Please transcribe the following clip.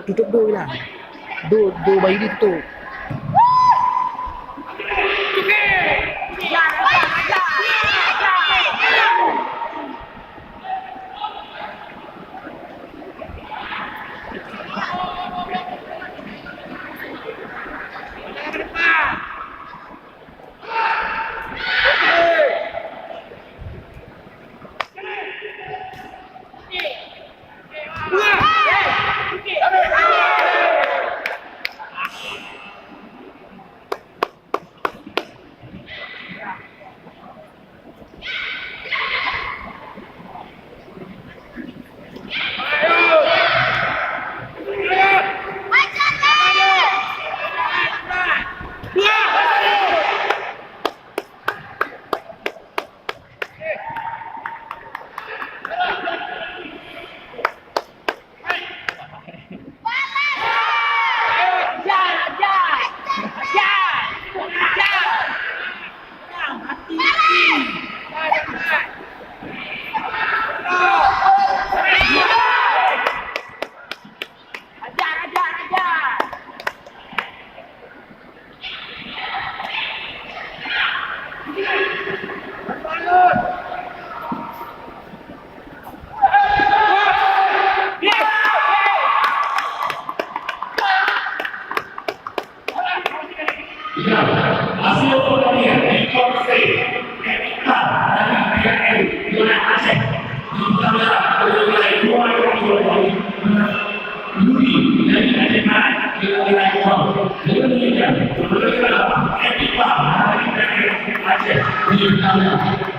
Tutup dulu lah. Dua bayi dia tutup. Hasil pertandingan rekor Etika dari PKM Wilayah Aceh terutama wilayah Yudi dari Aceh Barat ke wilayah Kuala dengan demikian Etika dari PKM Aceh